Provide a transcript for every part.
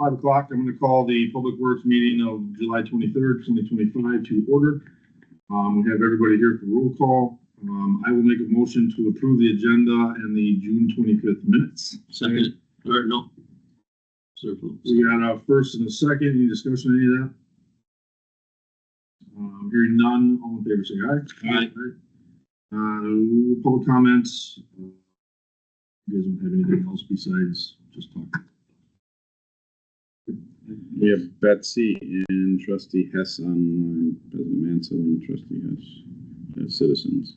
5 o'clock, I'm going to call the Public Works meeting of July 23rd, 2025 to order. We have everybody here for roll call. I will make a motion to approve the agenda and the June 25th minutes. Second, or no? We got a first and a second. Any discussion on any of that? Hearing none, all in favor say aye. Aye. Public comments. You guys don't have anything else besides just talk? We have Betsy and Trustee Hess online, President Mansell and Trustee Hess as citizens.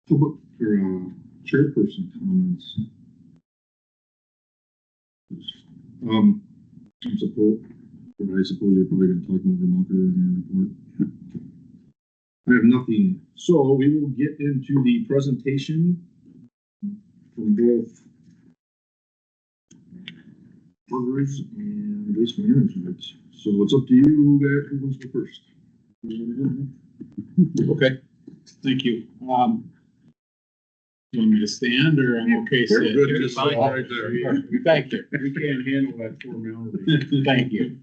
Public or chairperson comments. I suppose you're probably going to talk over Munker in your report. I have nothing, so we will get into the presentation from both Burgers and Waste Management. So it's up to you who wants to go first. Okay, thank you. You want me to stand or I'm okay sitting? Good, just sit right there. Thank you. We can't handle that formality. Thank you.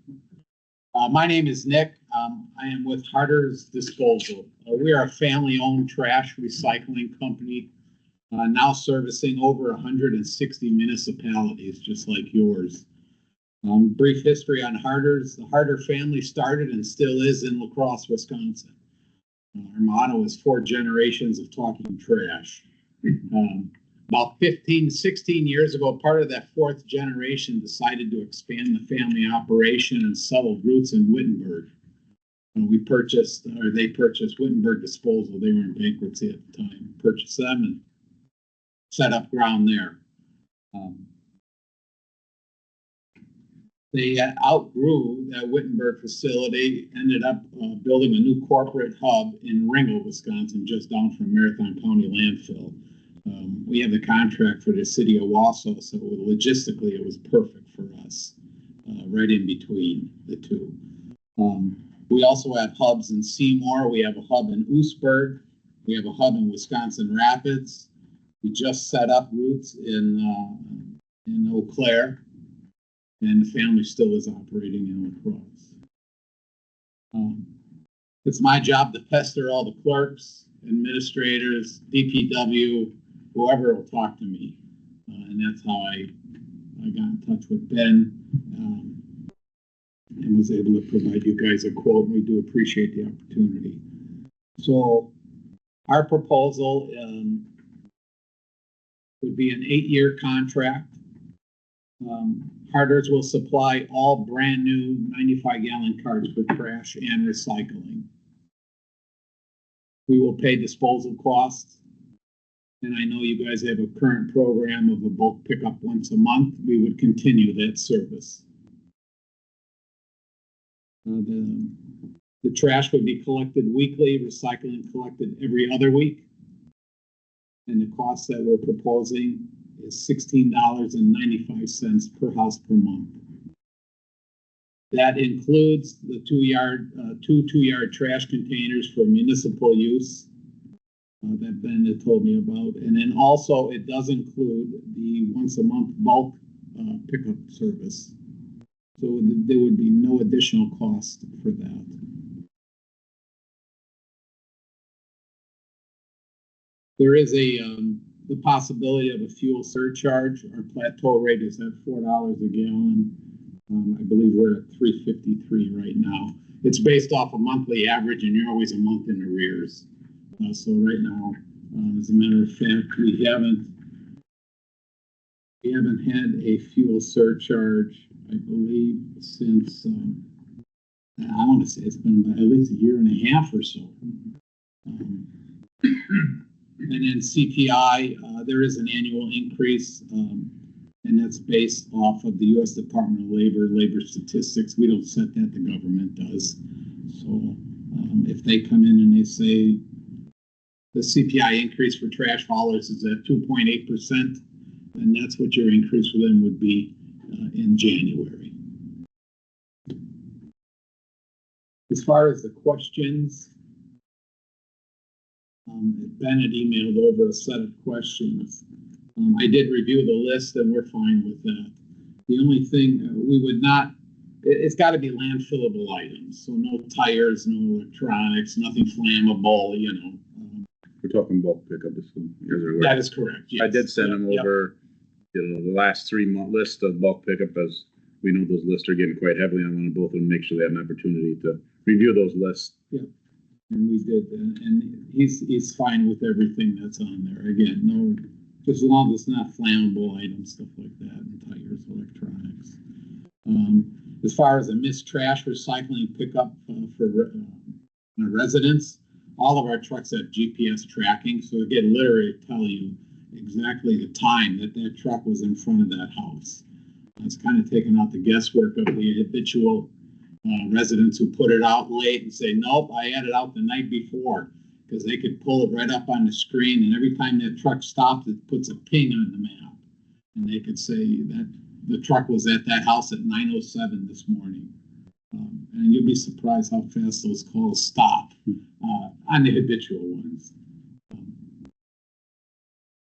My name is Nick. I am with Harder's Disposal. We are a family-owned trash recycling company, now servicing over 160 municipalities, just like yours. Brief history on Harder's. The Harder family started and still is in La Crosse, Wisconsin. Our motto is 4 generations of talking trash. About 16 years ago, part of that 4th generation decided to expand the family operation and settled roots in Wittenberg. They purchased Wittenberg Disposal. They were in bankruptcy at the time. Purchased them and set up ground there. They outgrew that Wittenberg facility, ended up building a new corporate hub in Ringel, Wisconsin, just down from Marathon County landfill. We have the contract for the city of Wausau, so logistically it was perfect for us, right in between the two. We also have hubs in Seymour. We have a hub in Oostburg. We have a hub in Wisconsin Rapids. We just set up roots in Eau Claire, and the family still is operating in La Crosse. It's my job to pester all the clerks, administrators, DPW, whoever will talk to me. And that's how I got in touch with Ben and was able to provide you guys a quote. We do appreciate the opportunity. So our proposal would be an 8-year contract. Harder's will supply all brand new 95-gallon carts for trash and recycling. We will pay disposal costs. And I know you guys have a current program of a bulk pickup once a month. We would continue that service. The trash would be collected weekly, recycling collected every other week. And the cost that we're proposing is $16.95 per house per month. That includes the 2-yard trash containers for municipal use that Ben had told me about. And then also it does include the once a month bulk pickup service. So there would be no additional cost for that. There is the possibility of a fuel surcharge. Our plateau rate is at $4 a gallon. I believe we're at $3.53 right now. It's based off a monthly average, and you're always a month in arrears. So right now, as a matter of fact, we haven't had a fuel surcharge, I believe, since I want to say it's been about at least a year and a half or so. And then CPI, there is an annual increase, and that's based off of the U.S. Department of labor statistics. We don't set that; the government does. So if they come in and they say the CPI increase for trash haulers is at 2.8%, then that's what your increase for them would be in January. As far as the questions, Ben had emailed over a set of questions. I did review the list and we're fine with that. The only thing we would not, it's got to be landfillable items. So no tires, no electronics, nothing flammable, you know. We're talking bulk pickup, just so you guys are aware. That is correct. Yes. I did send them Yep. over, the last 3 month list of bulk pickup, as we know those lists are getting quite heavily on one of both of them, make sure they have an opportunity to review those lists. And we did, and he's fine with everything that's on there. Again, no, just as long as it's not flammable items, stuff like that, and tires, electronics. As far as a missed trash recycling pickup for residents, all of our trucks have GPS tracking, so it can literally tell you exactly the time that that truck was in front of that house. It's kind of taken out the guesswork of the habitual residents who put it out late and say, nope, I had it out the night before, because they could pull it right up on the screen, and every time that truck stops, it puts a ping on the map. And they could say that the truck was at that house at 9:07 this morning. And you'll be surprised how fast those calls stop on the habitual ones.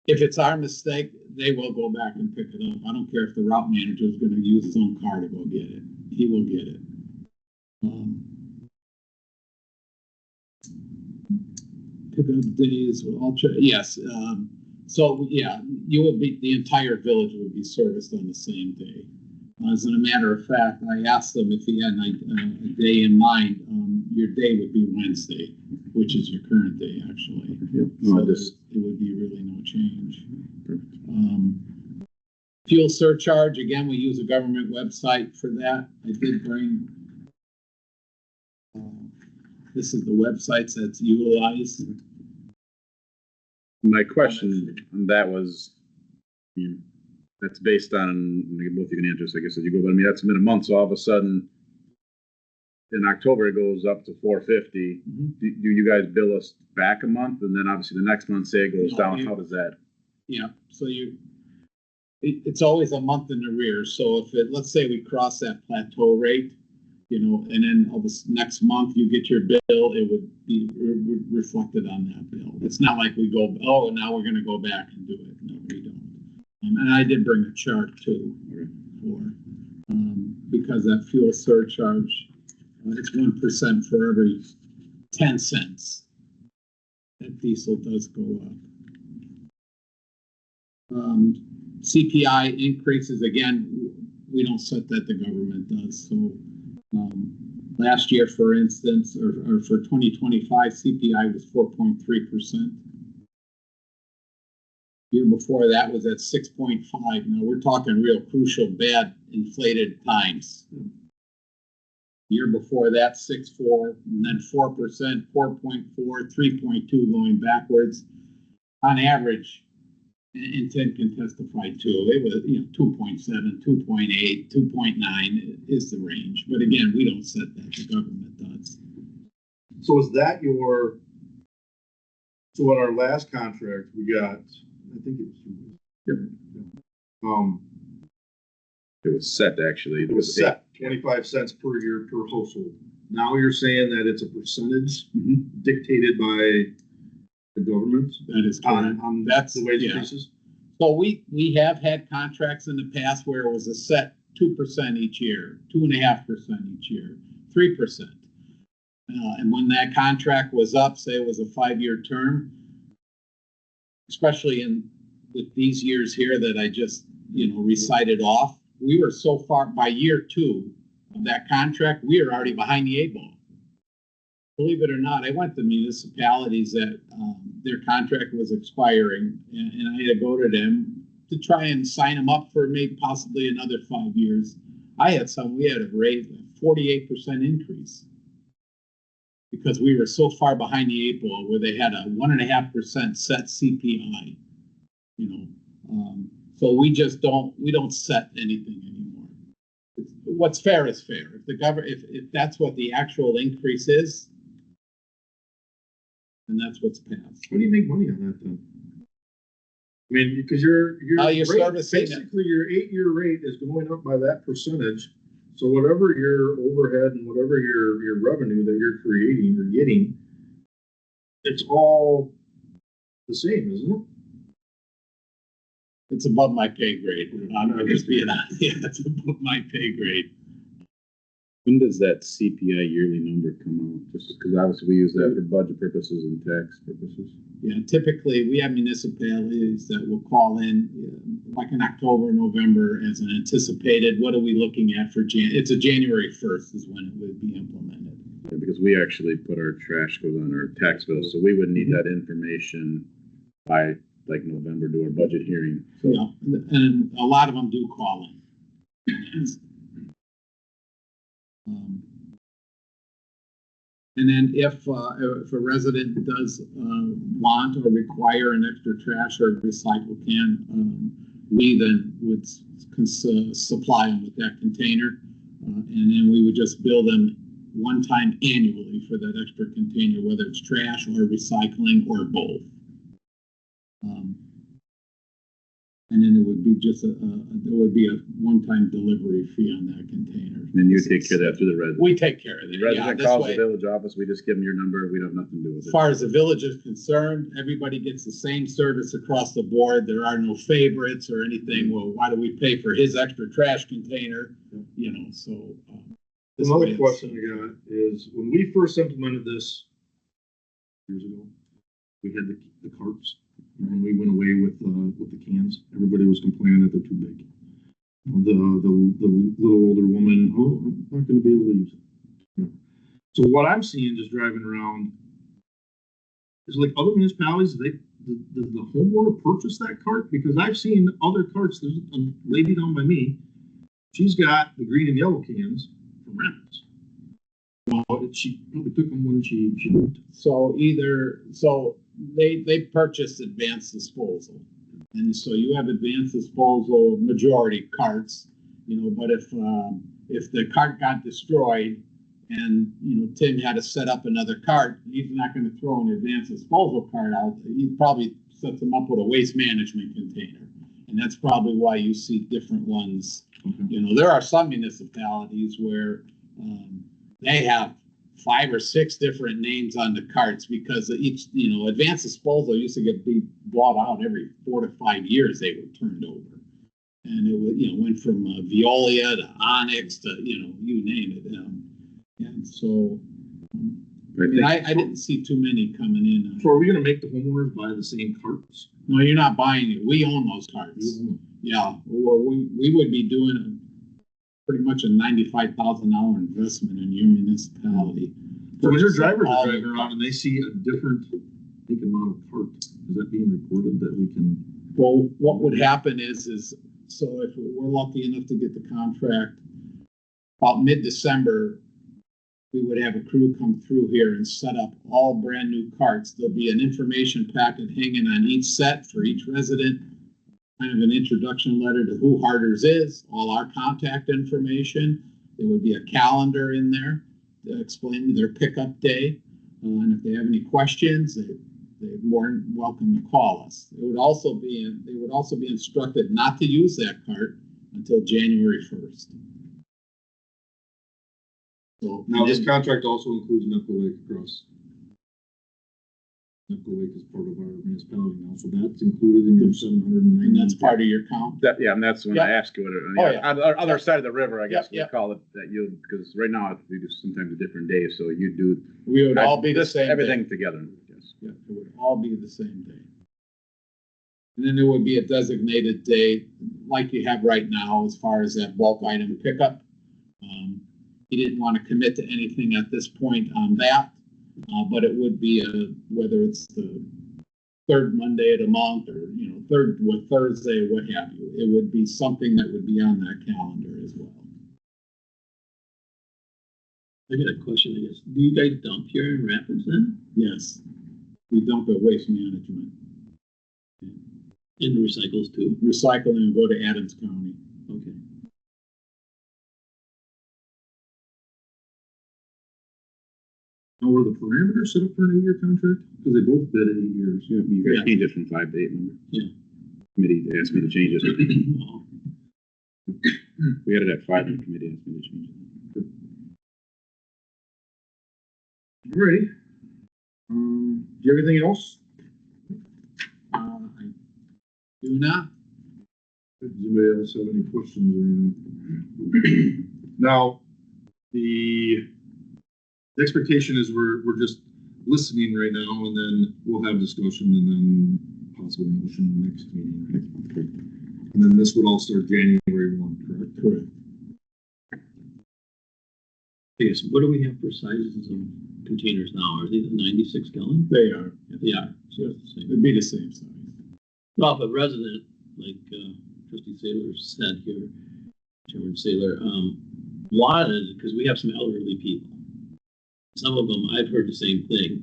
If it's our mistake, they will go back and pick it up. I don't care if the route manager is going to use his own car to go get it. He will get it. Pickup days, yes. So yeah, you will be, the entire village would be serviced on the same day. As a matter of fact, I asked them if he had a day in mind. Your day would be Wednesday, which is your current day, actually. Yep. So No, just it would be really no change. Fuel surcharge, again, we use a government website for that. I did bring, this is the websites that's utilized. my question on that was, that's based on, both you can answer this, I guess, as you go, but I mean, that's been a month, so all of a sudden, in October, it goes up to 450. Do you guys bill us back a month, and then obviously the next month, say it goes down? How does that? Yeah, so it's always a month in arrears. So if let's say we cross that plateau rate, and then next month you get your bill, it would be reflected on that bill. It's not like we go, oh, now we're going to go back and do it. No, we don't. And I did bring a chart too for because that fuel surcharge, it's 1% for every 10 cents that diesel does go up. CPI increases, again, we don't set that, the government does. So last year, for instance, or for 2025, CPI was 4.3%. Year before that was at 6.5. Now we're talking real crucial, bad inflated times. Year before that, 6.4, and then 4%, 4.4, 3.2 going backwards. On average, and Ted can testify too, it was 2.7, 2.8, 2.9 is the range. But again, we don't set that, the government does. So is that so in our last contract, we got, I think it was, It was set, actually. it was set 25 cents per year per household. Now you're saying that it's a percentage dictated by the government That is correct. on That's the wage increases? So we have had contracts in the past where it was a set 2% each year, 2.5% each year, 3%. And when that contract was up, say it was a 5-year term, especially with these years here that I just recited off, we were so far by year 2 of that contract, we were already behind the 8 ball. Believe it or not, I went to municipalities that their contract was expiring, and I had to go to them to try and sign them up for maybe possibly another 5 years. We had a rate of 48% increase because we were so far behind the 8 ball where they had a 1.5% set CPI. So we don't set anything anymore. What's fair is fair. If that's what the actual increase is, and that's what's passed. How do you make money on that then? I mean, because your You're rate, servicing basically your 8-year rate is going up by that percentage. So whatever your overhead and whatever your revenue that you're creating or getting, it's all the same, isn't it? It's above my pay grade. I'm just being honest. Yeah, it's above my pay grade. When does that CPI yearly number come out? Just because obviously we use that for budget purposes and tax purposes. Yeah, typically, we have municipalities that will call in, like in October, November, as an anticipated, what are we looking at for it's a January 1st is when it would be implemented. Yeah, because we actually put our trash goes on our tax bill, so we would need that information by like November to our budget hearing. So Yeah, and a lot of them do call in. And then if a resident does want or require an extra trash or recycle can, we then would supply them with that container. And then we would just bill them one time annually for that extra container, whether it's trash or recycling or both. And then it would be just there would be a one-time delivery fee on that container. then you take care of that through the resident. We take care of it. The resident this calls way, the village office, we just give them your number, we have nothing to do with as it. far as the village is concerned, everybody gets the same service across the board. There are no favorites or anything. Well, why do we pay for his extra trash container? You know, so. This way Another it's- question I got is, when we first implemented this years ago, we had the carts. When we went away with the cans, everybody was complaining that they're too big. The little older woman, oh, I'm not gonna be able to use it. You know. So what I'm seeing just driving around is like other municipalities, does the homeowner purchase that cart? Because I've seen other carts, there's a lady down by me, she's got the green and yellow cans from Rapids. Well, she probably took them when she moved. So they purchase advanced disposal. And so you have advanced disposal majority carts, you know, but if the cart got destroyed and, you know, Tim had to set up another cart, he's not going to throw an advanced disposal cart out. He probably sets them up with a waste management container. And that's probably why you see different ones. Okay. You know, there are some municipalities where they have 5 or 6 different names on the carts because each, you know, advanced disposal used to be bought out every 4 to 5 years. They were turned over, and it would, you know, went from Veolia to Onyx to, you know, you name it. And so, I mean, I didn't see too many coming in. So are we gonna make the homeowners buy the same carts? No, you're not buying it. We own those carts. Yeah, well, we would be doing pretty much a $95,000 investment in your municipality. So when your drivers All are driving the around and they see a different, I think, amount of cart, is that being reported that we can? Well, what would happen is so if we're lucky enough to get the contract, about mid-December, we would have a crew come through here and set up all brand new carts. There'll be an information packet hanging on each set for each resident, kind of an introduction letter to who Harders is, all our contact information. There would be a calendar in there to explain their pickup day. And if they have any questions, they're more than welcome to call us. They would also be instructed not to use that cart until January 1st. So Now, this contract also includes Knuckle Lake across. Knuckle Lake is part of our municipality now, so that's included in your 790. and that's part of your count. Yeah, and that's when I ask you what Oh, yeah. on the other side of the river, I guess we Yeah. call it that you, because right now we do sometimes a different day, so you do. We would all be the same. Everything day. together, I guess. Yeah, it would all be the same day. And then there would be a designated day, like you have right now, as far as that bulk item pickup. He didn't want to commit to anything at this point on that, but it would be whether it's the third Monday of the month or, you know, third Thursday, what have you. It would be something that would be on that calendar as well. I got a question, I guess. Do you guys dump here in Rapids then? Yes, we dump at Waste Management. And recycles too? Recycling and go to Adams County. Okay. Now, were the parameters set up for an 8-year contract? Because they both bid at 8 years. Yeah, you guys Yeah. changed it from 5 to 8, remember? Yeah. Committee asked me to change it. Oh, We had it at 5 and the committee asked me to change it. Alrighty. Do you have anything else? I do not. Does anybody else have any questions or anything? Now, the expectation is we're just listening right now, and then we'll have discussion and then possible motion next meeting, right? Okay. And then this would all start January 1, correct? Correct. Yes, what do we have for sizes of containers now? Are they the 96 gallon? They are. They are, so it's the same. It'd be the same size. Well, if a resident, like Trustee Saylor said here, Chairman Saylor, wanted, because we have some elderly people. Some of them, I've heard the same thing.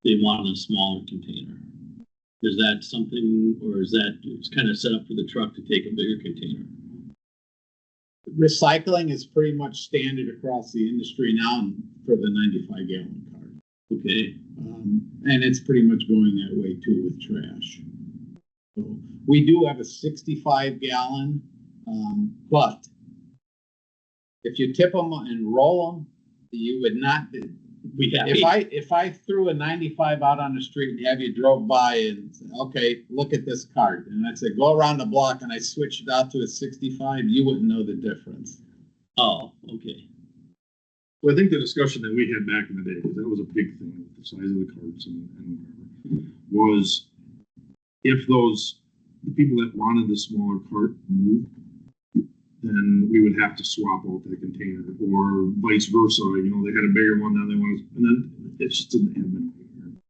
They want a smaller container. Is that something, or is that, it's kind of set up for the truck to take a bigger container? Recycling is pretty much standard across the industry now for the 95 gallon cart. Okay, And it's pretty much going that way too with trash. So we do have a 65 gallon, but if you tip them and roll them, you would not. we have. If I threw a 95 out on the street and have you drove by and said, okay, look at this cart, and I said, go around the block, and I switched it out to a 65, you wouldn't know the difference. Oh, okay. Well, I think the discussion that we had back in the day, because that was a big thing with the size of the carts and whatever, was if the people that wanted the smaller cart moved, then we would have to swap out that container, or vice versa. You know, they had a bigger one, now they want to, and then it's just an admin.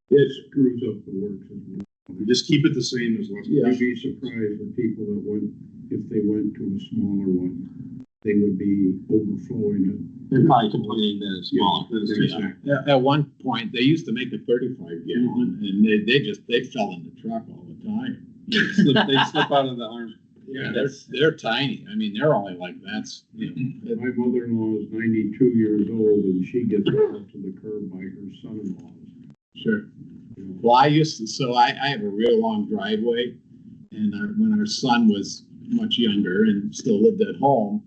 It screws up the works as well. We just keep it the same as last. You'd be surprised for people that went, if they went to a smaller one, they would be overflowing it. They're probably complaining that it's smaller. At one point, they used to make a 35 gallon, and they fell in the truck all the time. They slip out of the arm. Yeah, they're tiny. I mean, they're only like that's, you know. My mother-in-law is 92 years old and she gets out to the curb by her son-in-law's. Sure. You know, Well, I have a real long driveway, and when our son was much younger and still lived at home,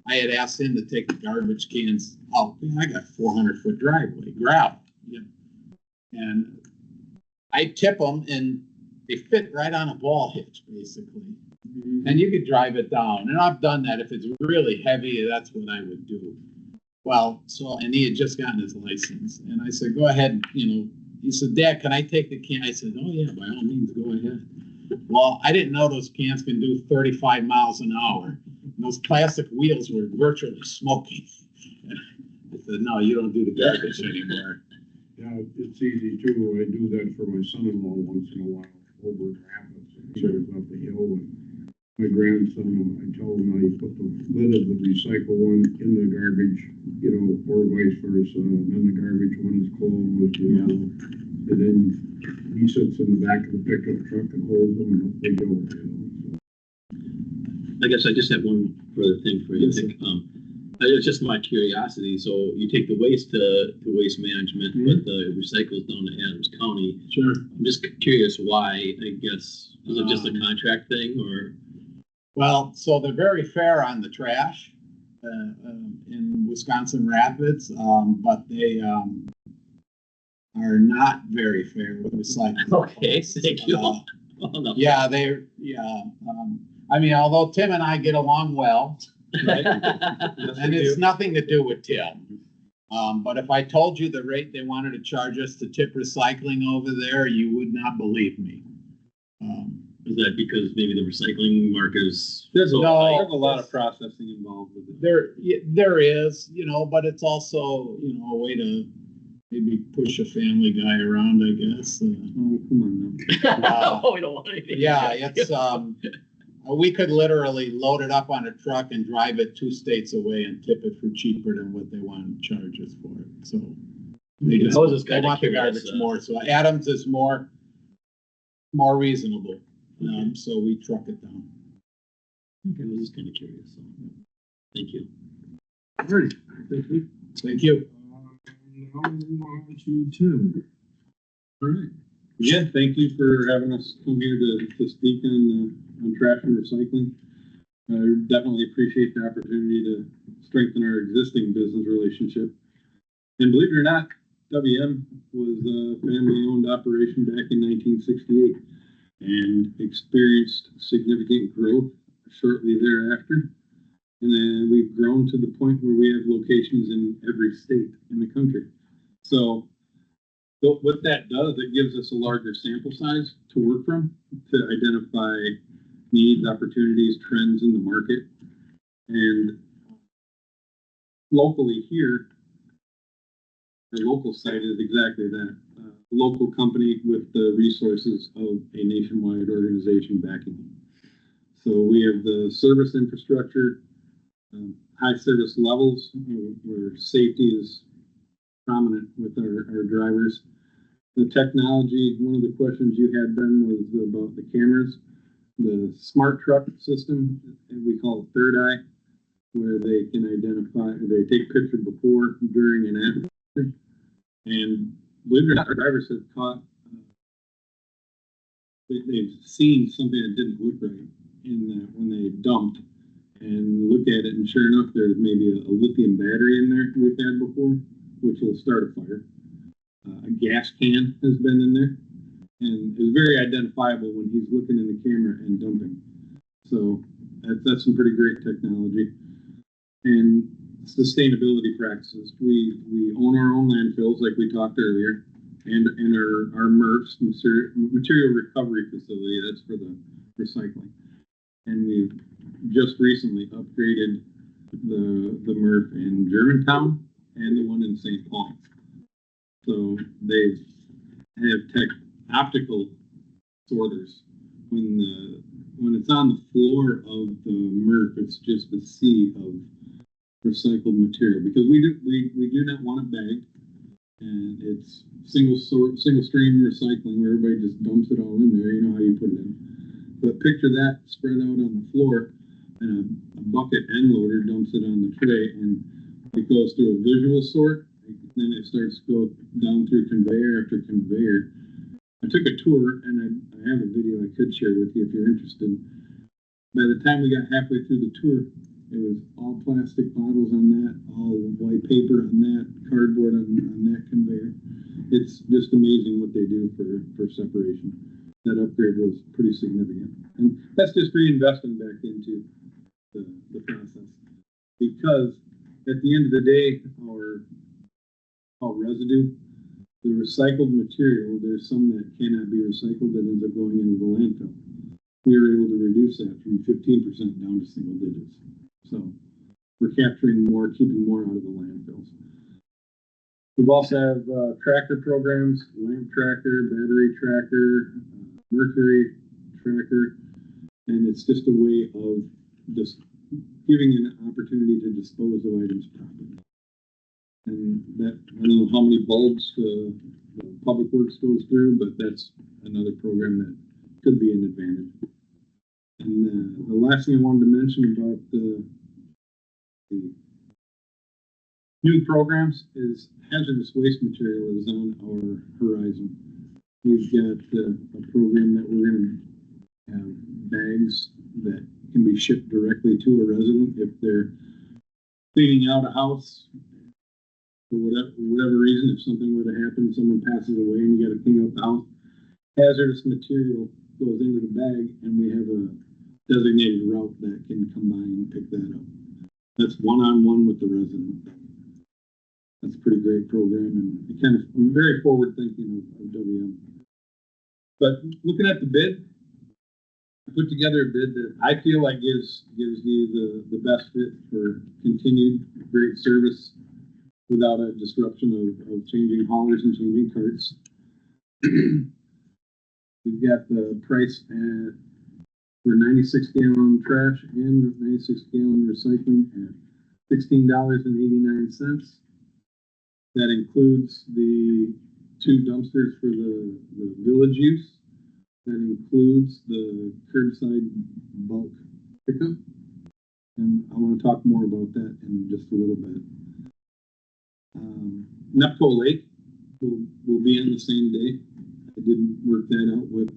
I had asked him to take the garbage cans out. I got 400-foot driveway, gravel, yeah. And I tip them, and they fit right on a ball hitch, basically. And you could drive it down, and I've done that. If it's really heavy, that's what I would do. Well, and he had just gotten his license, and I said, go ahead, you know. He said, Dad, can I take the can? I said, oh yeah, by all means, go ahead. Well, I didn't know those cans can do 35 miles an hour. And those plastic wheels were virtually smoking. I said, no, you don't do the garbage anymore. Yeah, it's easy too. I do that for my son-in-law once in a while over in Rapids. He goes up the hill, and my grandson, I tell him now you put the lid of the recycle one in the garbage, you know, or vice versa, and then the garbage one is closed, you know. And then he sits in the back of the pickup truck and holds them, and up they go, you know. So. I guess I just have one further thing for you. Yes, It's just my curiosity. So you take the waste to waste management, but the recycles down to Adams County. Sure. I'm just curious why. I guess is it just a contract thing, or? Well, so they're very fair on the trash in Wisconsin Rapids, but they are not very fair with recycling. Okay, thank you. Yeah, I mean, although Tim and I get along well, right? And it's nothing to do with Tim. But if I told you the rate they wanted to charge us to tip recycling over there, you would not believe me. Is that because maybe the recycling market is? There's a No. lot of processing involved with it. There is, you know, but it's also, you know, a way to maybe push a family guy around, I guess. Oh, come on now. Oh, we don't want anything. Yeah, it's, we could literally load it up on a truck and drive it 2 states away and tip it for cheaper than what they want to charge us for it. So they just, I was just they kinda want the curious, garbage more. So Adams is more reasonable. So we truck it down. Okay, I was just kind of curious. So. Thank you. Great, thank you. Thank you. Now we'll move on to Tim. All right. Yeah, thank you for having us come here to speak on trash and recycling. I definitely appreciate the opportunity to strengthen our existing business relationship. And believe it or not, WM was a family-owned operation back in 1968. and experienced significant growth shortly thereafter. And then we've grown to the point where we have locations in every state in the country. So what that does, it gives us a larger sample size to work from to identify needs, opportunities, trends in the market. And locally here, the local site is exactly that. A local company with the resources of a nationwide organization backing them. So we have the service infrastructure, high service levels where safety is prominent with our drivers. The technology, one of the questions you had, Ben, was about the cameras. The smart truck system, and we call it Third Eye, where they can identify, they take pictures before, during, and after. And believe it or not, our drivers have caught, they've seen something that didn't look right when they dumped, and look at it, and sure enough, there's maybe a lithium battery in there we've had before, which will start a fire. A gas can has been in there, and it's very identifiable when he's looking in the camera and dumping. So that's some pretty great technology. And sustainability practices. We own our own landfills, like we talked earlier, and our MRFs, material recovery facility. That's for the recycling. And we've just recently upgraded the MRF in Germantown and the one in St. Paul. So they have optical sorters. When it's on the floor of the MRF, it's just a sea of recycled material, because we do not want it bagged, and it's single stream recycling where everybody just dumps it all in there. You know how you put it in. But picture that spread out on the floor, and a bucket end loader dumps it on the tray, and it goes through a visual sort. Then it starts to go down through conveyor after conveyor. I took a tour, and I have a video I could share with you if you're interested. By the time we got halfway through the tour, it was all plastic bottles on that, all white paper on that, cardboard on that conveyor. It's just amazing what they do for separation. That upgrade was pretty significant. And that's just reinvesting back into the process. Because at the end of the day, our residue, the recycled material, there's some that cannot be recycled that ends up going into the landfill. We were able to reduce that from 15% down to single digits. So we're capturing more, keeping more out of the landfills. We also have tracker programs, lamp tracker, battery tracker, mercury tracker, and it's just a way of just giving an opportunity to dispose of items properly. And that, I don't know how many bulbs the Public Works goes through, but that's another program that could be an advantage. And the last thing I wanted to mention about the new programs is hazardous waste material is on our horizon. We've got a program that we're going to have bags that can be shipped directly to a resident if they're cleaning out a house. For whatever reason, if something were to happen, someone passes away and you got to clean up the house, hazardous material goes into the bag, and we have a designated route that can come by and pick that up. That's one-on-one with the resident. That's a pretty great program, and I'm very forward thinking of WM. But looking at the bid, I put together a bid that I feel like gives you the best fit for continued great service without a disruption of changing haulers and changing carts. We've got the price for 96-gallon trash and 96-gallon recycling at $16.89. That includes the 2 dumpsters for the village use. That includes the curbside bulk pickup. And I want to talk more about that in just a little bit. Nepco Lake will be on the same day. I didn't work that out with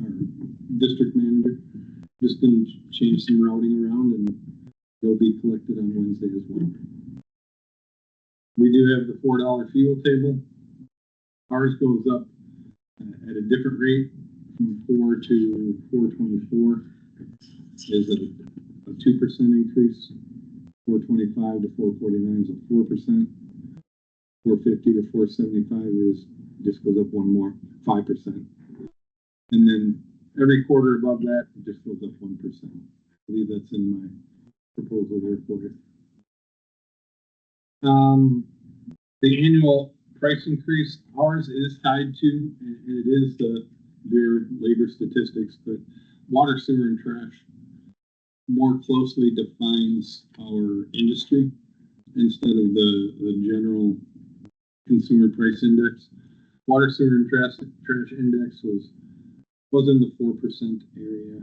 our district manager. Just going to change some routing around, and they'll be collected on Wednesday as well. We do have the $4 fuel table. Ours goes up at a different rate from 4 to 424 is a 2% increase. 425 to 449 is a 4%. 450 to 475 is just goes up one more, 5%. And then every quarter above that, it just goes up 1%. I believe that's in my proposal there for it. The annual price increase, ours is tied to, and it is the Bureau of Labor Statistics, but water, sewer, and trash more closely defines our industry instead of the general consumer price index. Water, sewer, and trash index was in the 4% area.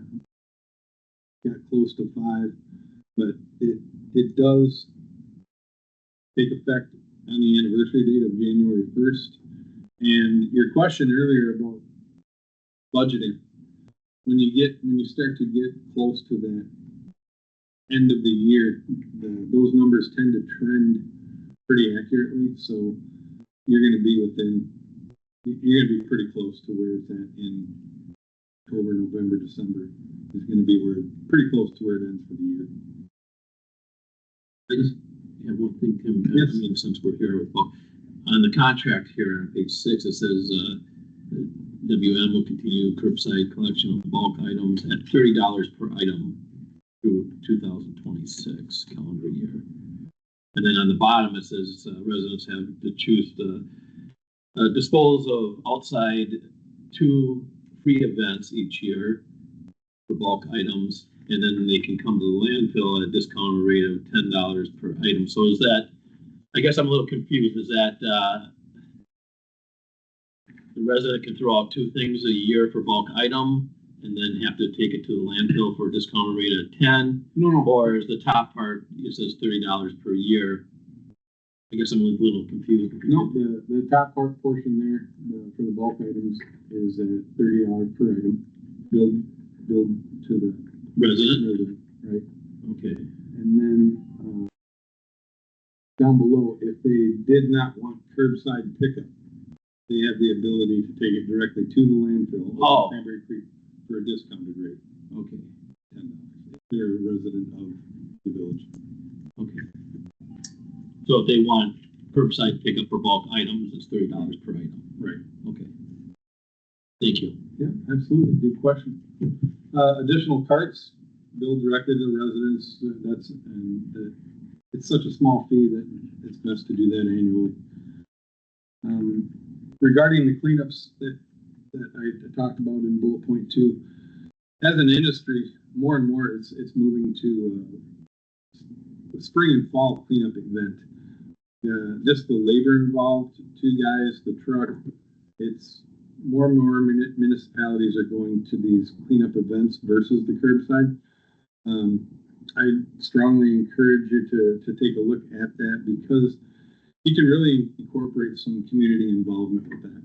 Got close to 5, but it does take effect on the anniversary date of January 1st. And your question earlier about budgeting, when you start to get close to that end of the year, those numbers tend to trend pretty accurately. So you're going to be pretty close to where it's at in October, November, December. Is going to be pretty close to where it ends for the year. I just have one thing, Tim. Yes. I mean, since we're here, on the contract here on page 6, it says WM will continue curbside collection of bulk items at $30 per item through 2026 calendar year. And then on the bottom it says residents have to choose to dispose of outside 2 free events each year for bulk items, and then they can come to the landfill at a discounted rate of $10 per item. So is that, I guess I'm a little confused, is that the resident can throw out 2 things a year for bulk item and then have to take it to the landfill for a discounted rate of 10? No. Or is the top part, it says $30 per year? I guess I'm a little confused. No, the top portion there for the bulk items is at $30 per item, billed to the resident, right? Okay. And then down below, if they did not want curbside pickup, they have the ability to take it directly to the landfill. Oh. Cranberry Creek for a discounted rate, Okay. $10. If they're a resident of the village. Okay. So if they want curbside pickup for bulk items, it's $30 per item. Right. Okay. Thank you. Yeah, absolutely. Good question. Additional carts billed directly to the residents. It's such a small fee that it's best to do that annually. Regarding the cleanups that I talked about in bullet point 2, as an industry, more and more it's moving to the spring and fall cleanup event. Just the labor involved, 2 guys, the truck. It's more and more municipalities are going to these cleanup events versus the curbside. I strongly encourage you to take a look at that, because you can really incorporate some community involvement with that.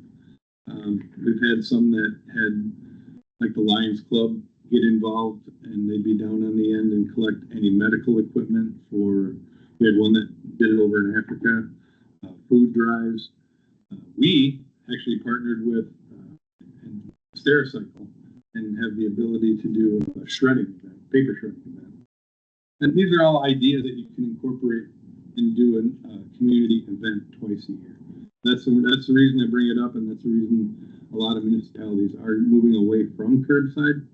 We've had some that had, like the Lions Club, get involved, and they'd be down on the end and collect any medical equipment we had one that did it over in Africa, food drives. We actually partnered with Stericycle and have the ability to do a shredding event, paper shredding event. And these are all ideas that you can incorporate and do a community event twice a year. That's the reason I bring it up, and that's the reason a lot of municipalities are moving away from curbside.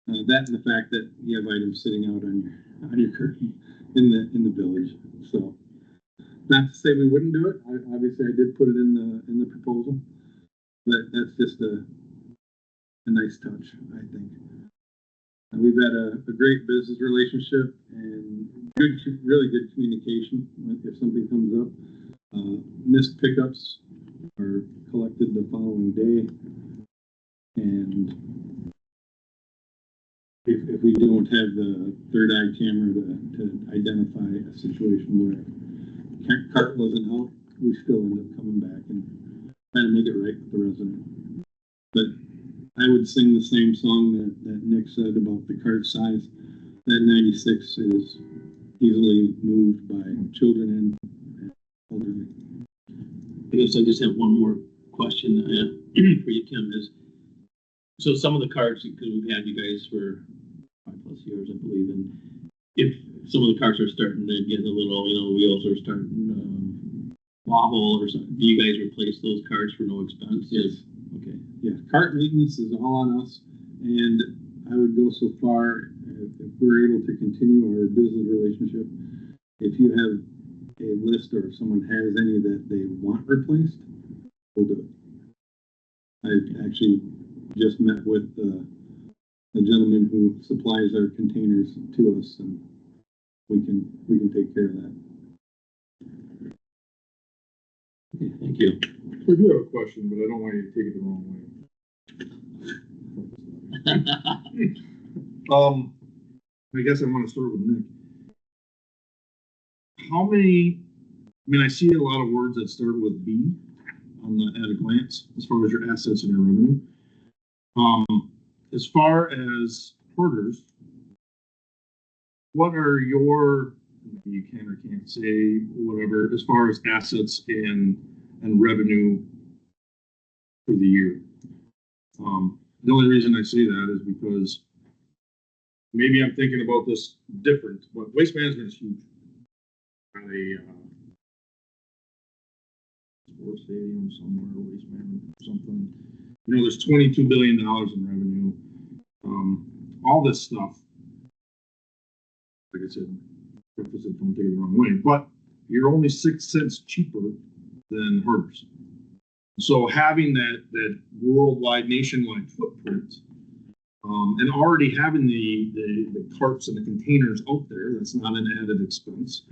That and the fact that you have items sitting out on your curtain in the village. So, not to say we wouldn't do it. Obviously, I did put it in the proposal, but that's just a nice touch, I think. And we've had a great business relationship and really good communication if something comes up. Missed pickups are collected the following day, and if we don't have the third eye camera to identify a situation where a cart wasn't out, we still end up coming back and trying to make it right with the resident. But I would sing the same song that Nick said about the cart size. That 96 is easily moved by children and elderly. I guess I just have one more question for you, Tim, is So some of the carts, because we've had you guys for 5+ years, I believe, and if some of the carts are starting to get a little, wheels are starting wobble or something, do you guys replace those carts for no expense? Yes. Okay. Yeah, cart maintenance is all on us, and I would go so far, if we're able to continue our business relationship, if you have a list or if someone has any that they want replaced, we'll do it. I actually just met with a gentleman who supplies our containers to us, and we can take care of that. Okay, thank you. I do have a question, but I don't want you to take it the wrong way. I guess I want to start with Nick. How many, I see a lot of words that start with B at a glance, as far as your assets and your revenue. As far as hoarders, what are your, you can or can't say whatever, as far as assets and revenue for the year? The only reason I say that is because maybe I'm thinking about this different, but waste management is huge. Are they, sports stadium somewhere, waste management, something. There's $22 billion in revenue. All this stuff, like I said, preface it, don't take it the wrong way, but you're only 6 cents cheaper than herders. So having that worldwide, nationwide footprint, and already having the carts and the containers out there, that's not an added expense.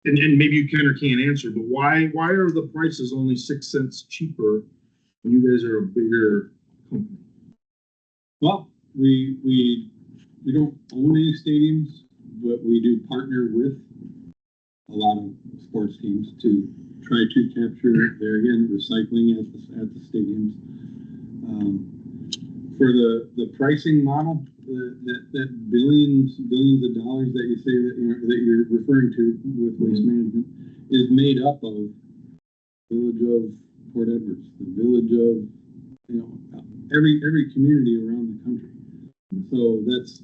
And maybe you can or can't answer, but why are the prices only 6 cents cheaper when you guys are a bigger company? Well, we don't own any stadiums, but we do partner with a lot of sports teams to try to capture, there again, recycling at the stadiums. For the pricing model, that billions of dollars that you say that you're referring to with waste management is made up of Village of Port Edwards, the Village of every community around the country. So that's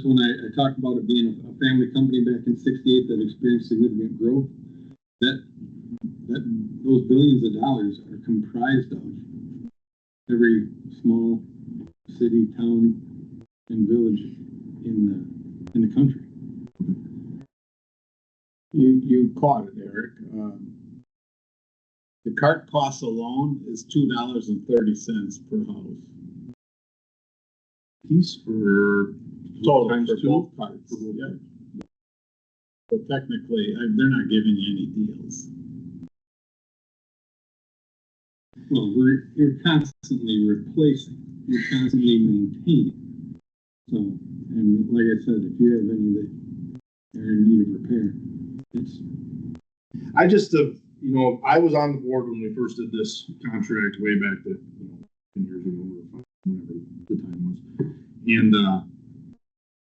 when I talked about it being a family company back in '68 that experienced significant growth. That those billions of dollars are comprised of every small city, town, and village in the country. You caught it, Eric. The cart cost alone is $2.30 per house. Piece for Total times for two? both carts. Yeah. So technically, they're not giving you any deals. Well, you're constantly replacing, you're constantly maintaining. So, and like I said, if you have any that are in need of repair, it's. I just, I was on the board when we first did this contract way back that, 10 years ago or whatever the time was. And,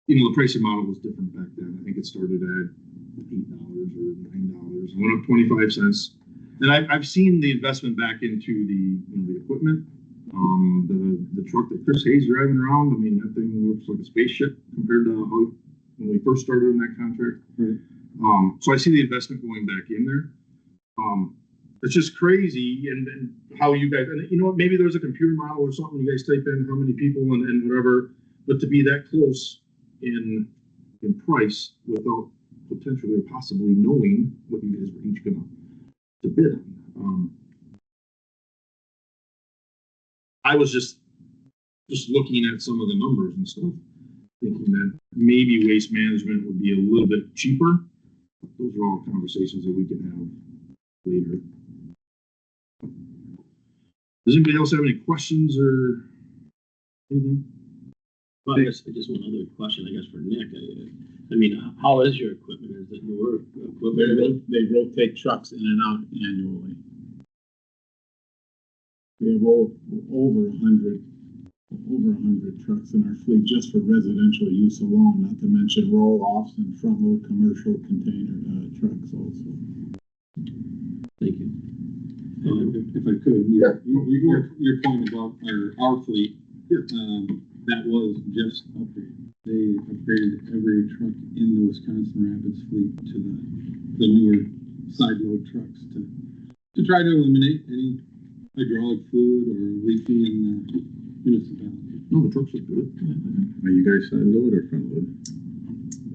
the pricing model was different back then. I think it started at $8 or $9 and went up 25 cents. And I've seen the investment back into the equipment, the truck that Chris Hayes driving around. I mean, that thing looks like a spaceship compared to how when we first started on that contract. Right. So I see the investment going back in there. It's just crazy, and how you guys, and maybe there's a computer model or something. You guys type in how many people and whatever, but to be that close in price without potentially or possibly knowing what you guys were each gonna to bid on. I was just looking at some of the numbers and stuff, thinking that maybe waste management would be a little bit cheaper. Those are all conversations that we can have later. Does anybody else have any questions or anything? Well, I guess just one other question, I guess, for Nick. I mean, how is your equipment? Is it newer equipment? They rotate trucks in and out annually. We have over 100 trucks in our fleet just for residential use alone, not to mention roll-offs and front-load commercial container trucks also. Thank you. If I could, your point about our fleet, that was just upgraded. They upgraded every truck in the Wisconsin Rapids fleet to the newer side load trucks to try to eliminate any hydraulic fluid or leaking in the municipality. No, the trucks look good. Are you guys side load or front load?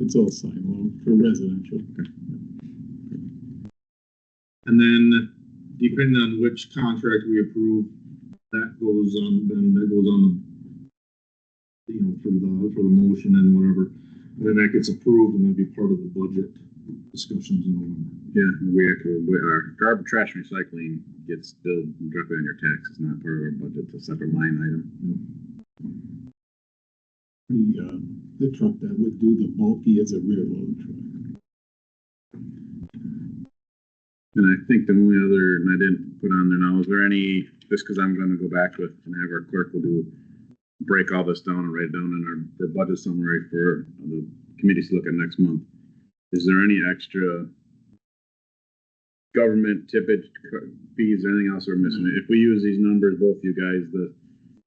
It's all side load for residential. And then depending on which contract we approve, that goes on, then that goes on, you know, for the motion and whatever. And then that gets approved and that'd be part of the budget discussions in November. Yeah, our garbage, trash, and recycling gets billed directly on your tax. It's not part of our budget. It's a separate line item. The truck that would do the bulky is a rear load truck. And I think the only other, and I didn't put on there now, is there any, just because I'm going to go back with and have our clerk will break all this down and write it down in our budget summary for the committees to look at next month. Is there any extra government tippage fees or anything else we're missing? If we use these numbers, both you guys, the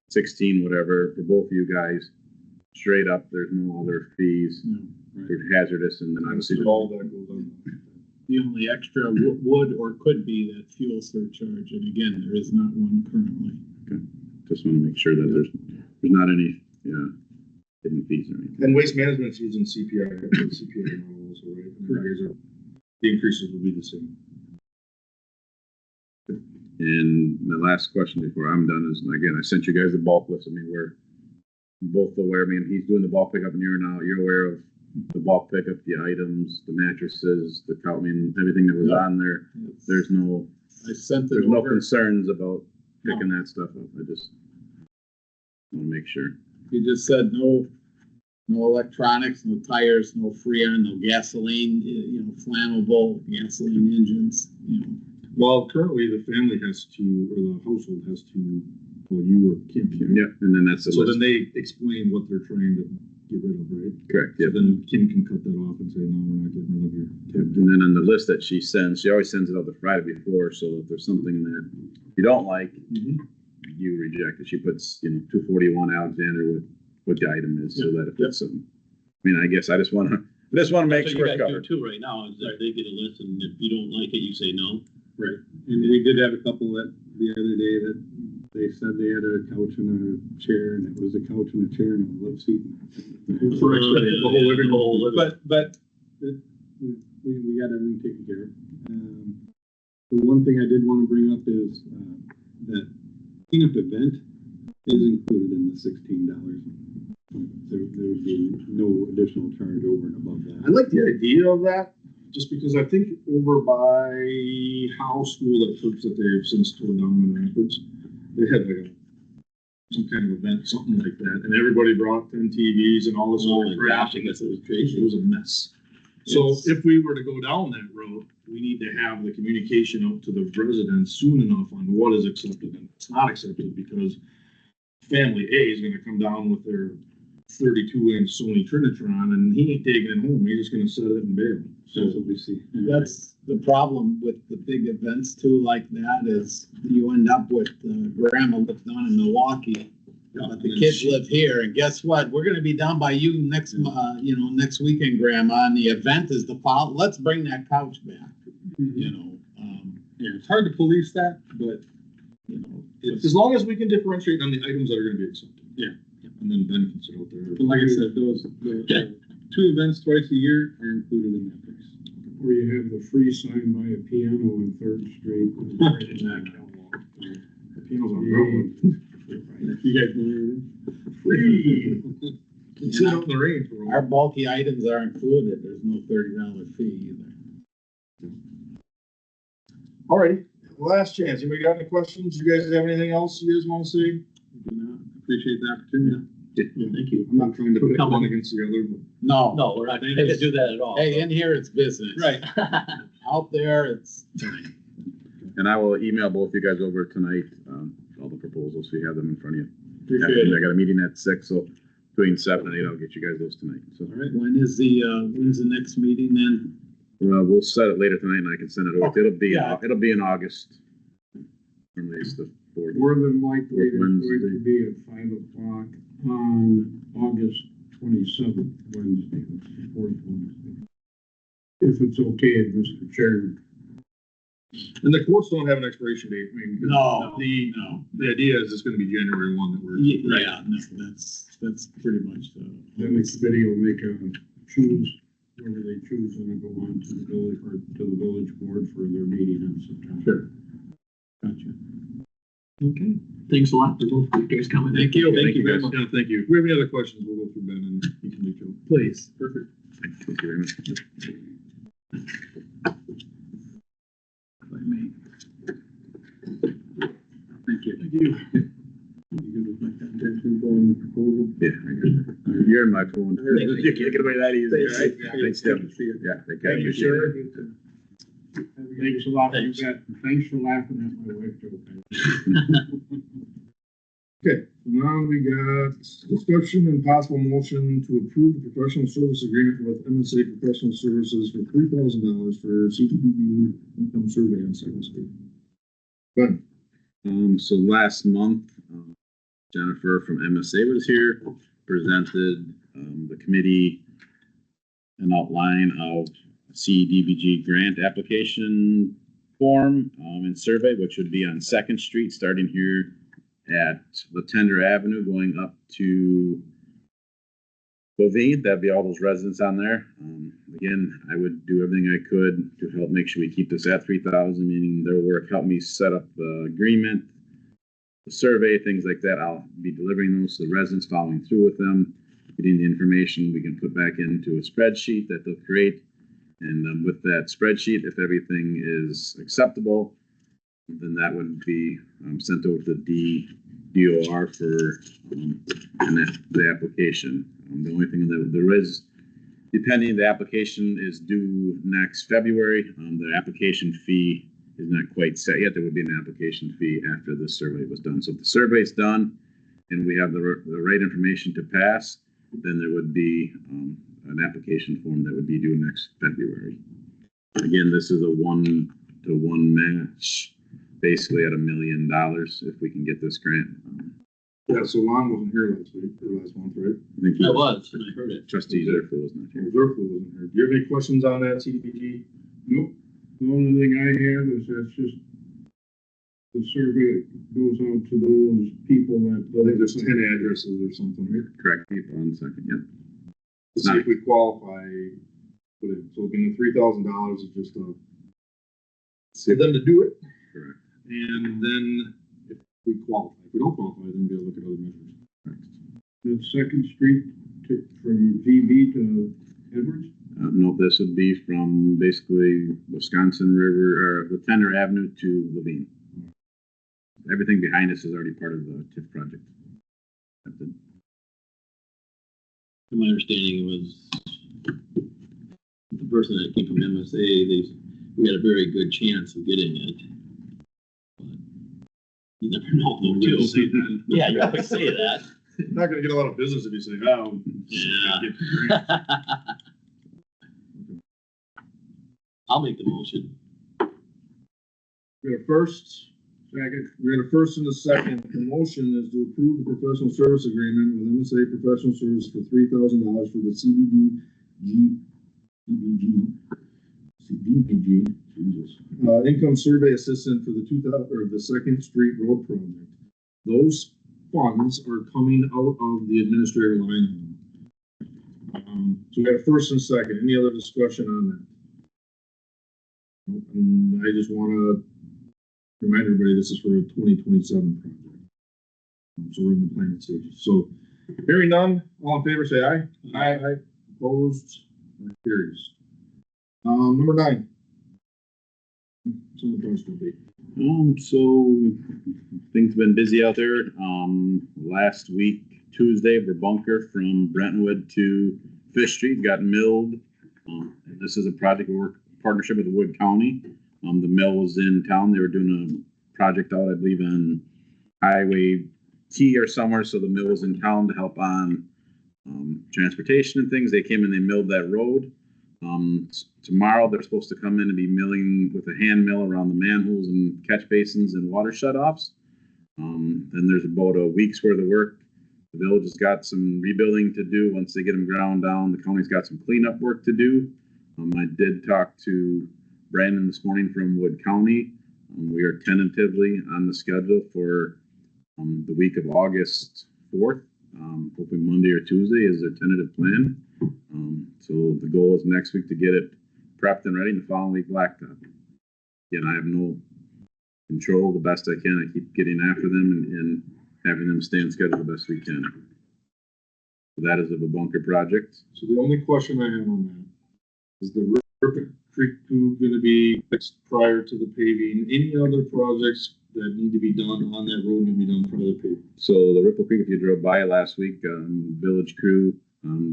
16, whatever, for both of you guys, straight up, there's no other fees. No, for hazardous, and then obviously All that goes on. The only extra would or could be that fuel surcharge, and again, there is not one currently. just want to make sure that there's not any hidden fees or anything. And waste management's using CPI, CPI model also, right? And the guys are, the increases will be the same. And my last question before I'm done is, again, I sent you guys the bulk list. I mean, we're both aware. I mean, he's doing the bulk pickup and you're aware of the bulk pickup, the items, the mattresses, the couch, I mean, everything that was on there. There's no concerns about picking that stuff up. I just want to make sure. You just said no electronics, no tires, no Freon, no gasoline, flammable gasoline engines, Well, currently the family has to, or the household has to, well, you or Kim. Yep, and then that's the So list. then they explain what they're trying to get rid of, right? Correct, So yep. then Kim can cut that off and say, no, we're not getting rid of your. Yep. And then on the list that she sends, she always sends it out the Friday before, so if there's something that you don't like, you reject it. She puts, 241 Alexander with what the item is, so that if it's something. I mean, I guess I just want to make So sure you it's guys do covered. too right now, is that they get a list, and if you don't like it, you say no. Right, and we did have a couple that the other day that they said they had a couch and a chair, and it was a couch and a chair and a love seat. The whole living room. But we got everything taken care of. The one thing I did want to bring up is that cleanup event is included in the $16. There would be no additional charge over and above that. I like the idea of that, just because I think over by Howe School, that church that they've since torn down in Rapids, they had like some kind of event, something like that, and everybody brought 10 TVs and all this Oh other my crap. gosh, I guess it was It crazy. was a mess. So if we were to go down that road, we need to have the communication out to the residents soon enough on what is accepted and what's not accepted, because family A is gonna come down with their 32-inch Sony Trinitron, and he ain't taking it home, he's just gonna set it and bail. So that's what we see. That's the problem with the big events too, like that, is you end up with grandma lives down in Milwaukee. But the kids live here, and guess what? We're gonna be down by you next weekend, grandma, and the event is let's bring that couch back, Yeah, it's hard to police that, but As long as we can differentiate on the items that are gonna be accepted. Yeah. And then Ben can sit out there. but like I said, the 2 events twice a year are included in that price. Or you have the free sign by a piano on Third Street. The piano's on Broadway. You guys know Free. Can sit out in the rain for a while. Our bulky items are included, there's no $30 fee either. Alrighty, last chance. Anybody got any questions? You guys have anything else you guys wanna say? appreciate the opportunity. Thank you. I'm not trying to pit Come on. one against the other, but. No, No, we're not trying to do that at all. hey, in here it's business. Right. Out there, it's. And I will email both you guys over tonight, all the proposals, so you have them in front of you. Appreciate it. I got a meeting at 6, so between 7 and 8, I'll get you guys those tonight. So All right, when's the next meeting then? we'll set it later tonight, and I can send it over. It'll be Yeah. in August. Normally it's the fourth. More than likely, it's going Wednesday. to be at 5 o'clock on August 27th, Wednesday, the fourth Wednesday. If it's okay, Mr. Chairman. And the quotes don't have an expiration date. I mean, No, The, no. the idea is it's gonna be January 1 that we're. Yeah, no, that's pretty much the. Then the committee will make choose, whoever they choose, and then go on to the village, or to the village board for their meeting in September. Sure. Gotcha. Okay, thanks a lot for both of you guys coming. Thank you. Thank you very much. Yeah, thank you. If we have any other questions, we'll go through Ben and you can reach out. Please. Perfect. Thank you very much. If I may. Thank you. Thank you. You good with my contact info on the proposal? Yeah, I got it. You're in my phone. You can't get away that easy, right? Thanks, Tim. Yeah, Thank you, sir. Thanks a lot, you bet. Thanks for laughing at my wife joke. Okay, so now we got discussion and possible motion to approve the professional service agreement with MSA Professional Services for $3,000 for CDBG income survey on Second Street. Good. So last month, Jennifer from MSA was here, presented, the committee an outline of CDBG grant application form, and survey, which would be on Second Street, starting here at Latender Avenue, going up to Bovine. That'd be all those residents on there. Again, I would do everything I could to help make sure we keep this at 3,000, meaning their work helped me set up the agreement, the survey, things like that. I'll be delivering those to the residents, following through with them, getting the information we can put back into a spreadsheet that they'll create. And with that spreadsheet, if everything is acceptable, then that would be sent over to DOR for the application. The only thing that there is, depending, the application is due next February. The application fee is not quite set yet. There would be an application fee after the survey was done. So if the survey is done and we have the right information to pass, then there would be an application form that would be due next February. Again, this is a 1-to-1 match, basically at $1 million if we can get this grant. Yeah, so Lon wasn't here last week, or last month, right? I think I was, and I heard it. Trustee Zerfel was not here. Zerflu wasn't here. Do you have any questions on that CDBG? Nope. The only thing I have is that's just the survey goes out to those people that. I think there's 10 addresses or something, right? Correct me if I'm second, yep. To see if we qualify, put it, so being the $3,000 is just for them to do it. Correct. And then if we qualify, if we don't qualify, then we'll look at other measures. The Second Street from VB to Edwards? No, this would be from basically Wisconsin River, or Latender Avenue to Levine. Everything behind us is already part of the TIF project. My understanding was the person that came from MSA, we had a very good chance of getting it. But you never know. You don't say that. Yeah, you always say that. You're not gonna get a lot of business if you say, oh. Yeah. I'll make the motion. We got a first, second, we got a first and a second. The motion is to approve the professional service agreement with MSA Professional Service for $3,000 for the CDBG, Jesus, income survey assistant for the Second Street Road project. Those funds are coming out of the administrator line. So we got a first and second. Any other discussion on that? And I just want to remind everybody, this is for a 2027 project. So we're in the planning stages. So hearing none, all in favor, say aye. Aye. Opposed, that carries. Number 9. Some of the be. So things have been busy out there. Last week, Tuesday, Bunker from Brentwood to Fish Street got milled. And this is a project we work partnership with Wood County. The mill was in town. They were doing a project out, I believe, on Highway T or somewhere. So the mill was in town to help on transportation and things. They came and they milled that road. Tomorrow, they're supposed to come in and be milling with a hand mill around the manholes and catch basins and water shutoffs. Then there's about a week's worth of work. The village has got some rebuilding to do. Once they get them ground down, the county's got some cleanup work to do. I did talk to Brandon this morning from Wood County. We are tentatively on the schedule for the week of August 4th. Hoping Monday or Tuesday is their tentative plan. So the goal is next week to get it prepped and ready, and the following week blacktop. Again, I have no control. The best I can, I keep getting after them and having them stay on schedule the best we can. So that is of a bunker project. So the only question I have on that is the Ripple Creek tube gonna be fixed prior to the paving? Any other projects that need to be done on that road need to be done prior to the paving? So the Ripple Creek, if you drove by last week, village crew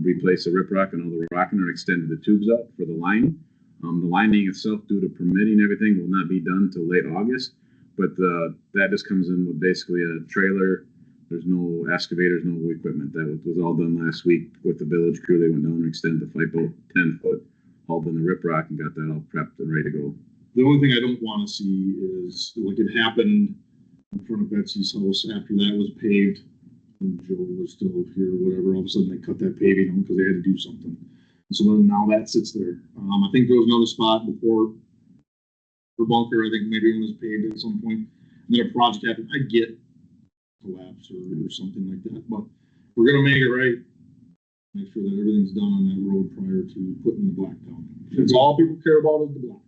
replaced the riprap and all the rocking and extended the tubes up for the line. The lining itself, due to permitting everything, will not be done till late August. But that just comes in with basically a trailer. There's no excavators, no equipment. That was all done last week with the village crew. They went down and extended the FIPO 10-foot, hauled in the riprap and got that all prepped and ready to go. The only thing I don't wanna see is, like it happened in front of Betsy's house after that was paved, and Joe was still here or whatever, all of a sudden they cut that paving on because they had to do something. So then now that sits there. I think there was another spot before for bunker, I think maybe it was paved at some point, and then a project happened. I get collapse or something like that, but we're gonna make it right. Make sure that everything's done on that road prior to putting the black down. That's all people care about is the black.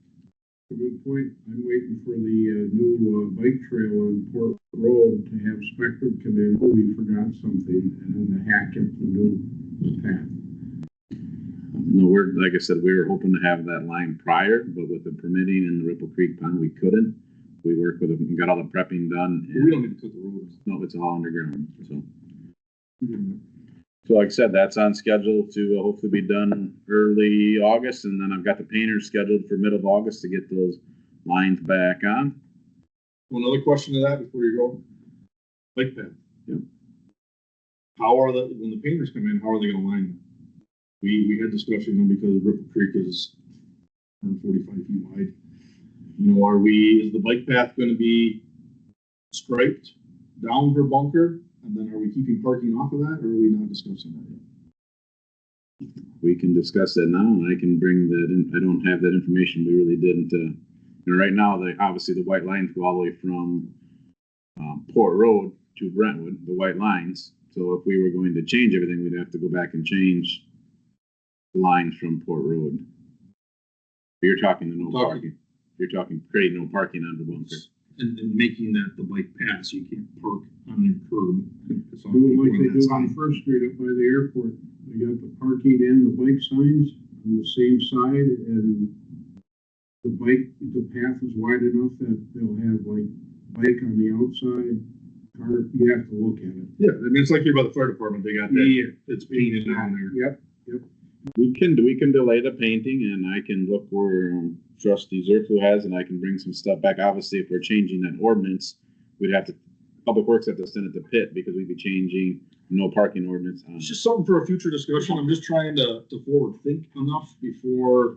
A good point. I'm waiting for the new bike trail on Port Road to have Spectrum come in. We forgot something, and then to hack up the new path. No, like I said, we were hoping to have that line prior, but with the permitting in the Ripple Creek pond, we couldn't. We worked with them and got all the prepping done. But we don't need to cut the road. No, it's all underground, so. So like I said, that's on schedule to hopefully be done early August, and then I've got the painters scheduled for middle of August to get those lines back on. Well, another question to that before you go. Bike path. Yep. How are when the painters come in, how are they gonna line them? We had discussion because Ripple Creek is 145 feet wide. You know, is the bike path gonna be striped down for bunker? And then are we keeping parking off of that, or are we not discussing that yet? We can discuss that now, and I can bring that in. I don't have that information. We really didn't. Right now, obviously the white lines go all the way from Port Road to Brentwood, the white lines. So if we were going to change everything, we'd have to go back and change the lines from Port Road. You're talking the no parking. You're talking creating no parking under bunker. And making that the bike path, so you can't park on your curb. It's all Do like they people on that do on side. First Street up by the airport. They got the parking and the bike signs on the same side, and the path is wide enough that they'll have like bike on the outside. Car, you have to look at it. Yeah, I mean, it's like here by the fire department, they got that, Yeah. it's painted on there. Yep. We can delay the painting, and I can look where Trustee Zerflu has, and I can bring some stuff back. Obviously, if we're changing that ordinance, we'd have to, Public Works have to send it to Pitt because we'd be changing no parking ordinance on. It's just something for a future discussion. I'm just trying to forward think enough before,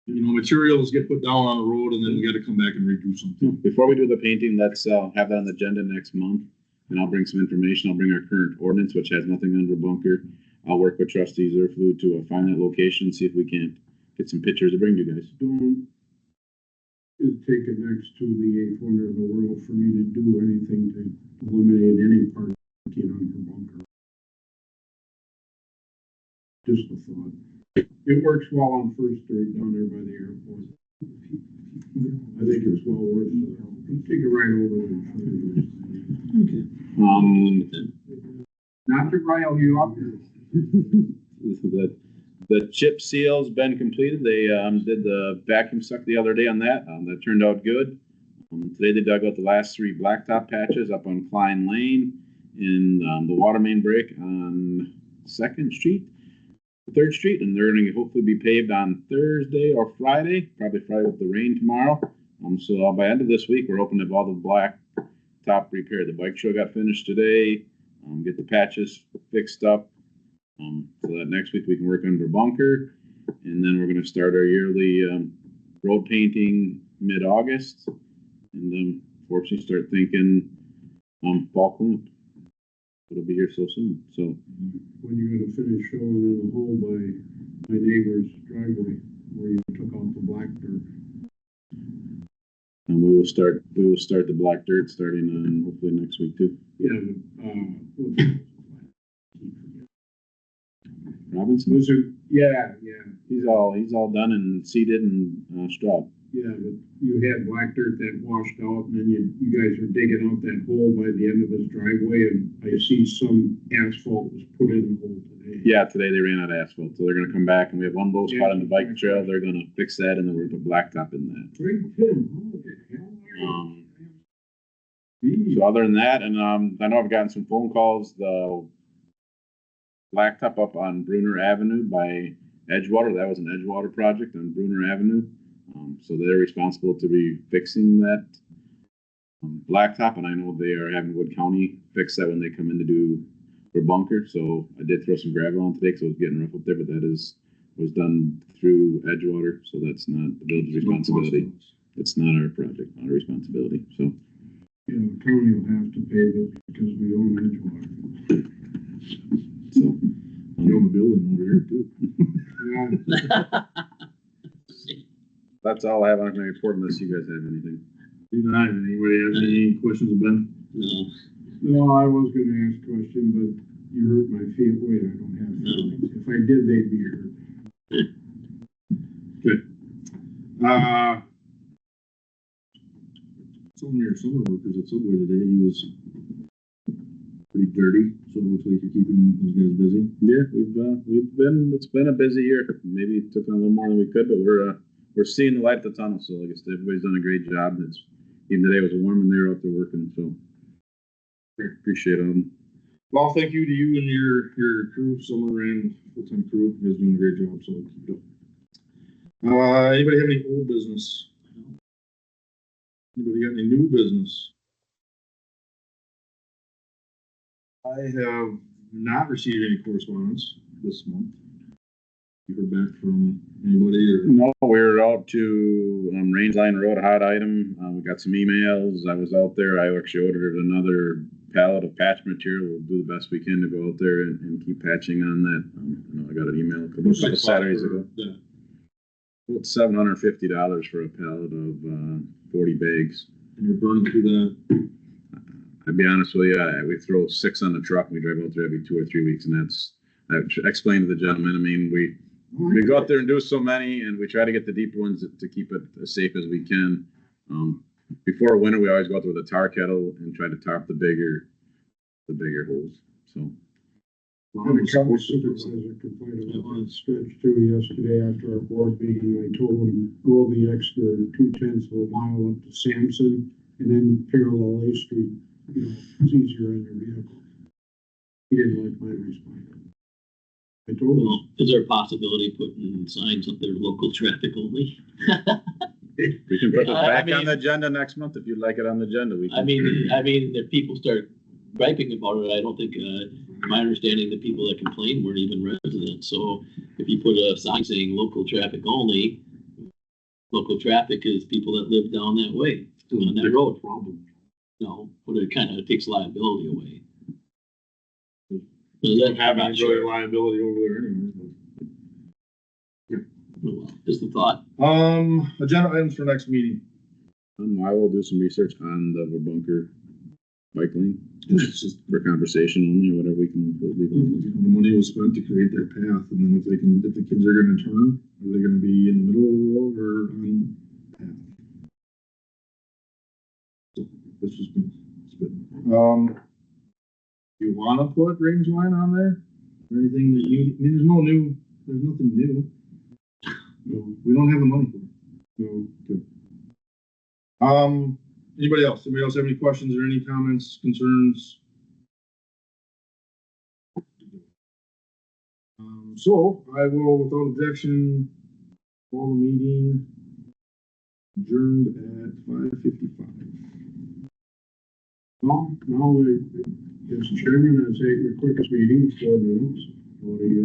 materials get put down on the road and then we gotta come back and redo something. Before we do the painting, let's have that on the agenda next month, and I'll bring some information. I'll bring our current ordinance, which has nothing under bunker. I'll work with Trustee Zerflu to find that location, see if we can't get some pictures to bring to you guys. Don't take it next to the eighth wonder of the world for me to do anything to eliminate any parking under bunker. Just a thought. It works well on First Street down there by the airport. I think it's well worth it. Take a ride over there. Okay. Not to rile you up here. The chip seal's been completed. They did the vacuum suck the other day on that. That turned out good. Today they dug out the last 3 blacktop patches up on Klein Lane in the water main break on 2nd Street, 3rd Street, and they're going to hopefully be paved on Thursday or Friday, probably Friday with the rain tomorrow. So by end of this week, we're hoping to have all the blacktop repaired. The bike show got finished today. Get the patches fixed up. So that next week we can work under bunker. And then we're gonna start our yearly, road painting mid-August. And then fortunately start thinking, fall cleanup. It'll be here so soon, so. When you gonna finish filling in the hole by my neighbor's driveway where you took out the black dirt? And we will start the black dirt starting on hopefully next week too. Yeah, Robinson, was it, yeah, he's all done and seeded and, straw. yeah, but you had black dirt that washed out and then you guys are digging out that hole by the end of his driveway and I see some asphalt was put in the hole today. Yeah, today they ran out of asphalt, so they're gonna come back and we have one low spot on the bike trail. They're gonna fix that and then we're gonna put blacktop in that. Great Tim, holy hell. So other than that, and, I know I've gotten some phone calls, the blacktop up on Bruner Avenue by Edgewater, that was an Edgewater project on Bruner Avenue. So they're responsible to be fixing that, blacktop, and I know they are having Wood County fix that when they come in to do their bunker. So I did throw some gravel on today, because it was getting rough up there, but that was done through Edgewater, so that's not the village's responsibility. It's not our project, not our responsibility, so. You know, the county will have to pay this because we own Edgewater. So, You own the building over here too. Yeah, that's all I have on my report unless you guys have anything. Do not, anybody have any questions of Ben? No, no, I was gonna ask a question, but you hurt my feet. Wait, I don't have feelings. If I did, they'd be hurt. Some of your summer workers at Subway today, he was pretty dirty, so it looks like you're keeping those guys busy. Yeah, it's been a busy year. Maybe it took on a little more than we could, but we're seeing the light at the tunnel. So I guess everybody's done a great job. Even today was warm and they were out there working, so appreciate them. Well, thank you to you and your crew, summer and full-time crew. You guys doing a great job, so keep it up. Anybody have any old business? Anybody got any new business? I have not received any correspondence this month. You heard back from anybody or? No, we're out to Range Line Road, hot item. We got some emails. I was out there. I actually ordered another pallet of patch material. We'll do the best we can to go out there and keep patching on that. I know I got an email a couple Saturdays ago. Yeah. It's $750 for a pallet of 40 bags. And you're burning through that. I'll be honest with you, we throw 6 on the truck and we drive out there every 2 or 3 weeks, and I've explained to the gentleman. I mean, we go out there and do so many, and we try to get the deeper ones to keep it as safe as we can. Before winter, we always go out there with a tar kettle and try to tarp the bigger holes. So. I had a county supervisor complain about that stretch too yesterday after our board meeting. I told him go the extra 2/10 of a mile up to Sampson and then parallel A Street. You know, it's easier on your vehicle. He didn't like my response. I told him, well, is there a possibility of putting signs up there, local traffic only? We can put it I back mean- on the agenda next month if you'd like it on the agenda. We can. I mean, if people start griping about it, I don't think, my understanding, the people that complained weren't even residents. So if you put a sign saying local traffic only, local traffic is people that live down that way, on that road. Problem. No, but it kind of takes liability away. You So don't have any really liability over there anyway. well, just a thought. Agenda items for next meeting. I will do some research on the bunker bike lane. It's just For conversation only, or whatever we can leave on. the money was spent to create their path, and then if the kids are gonna turn, are they gonna be in the middle of the road or on the path? So that's just been, you wanna put range line on there? Or anything that you, I mean, there's nothing new. No, we don't have the money for it. No, good. Anybody else? Anybody else have any questions or any comments, concerns? So I will, without objection, call the meeting adjourned at 5:55. now, as chairman, I say your quickest meeting, 4 minutes. What are your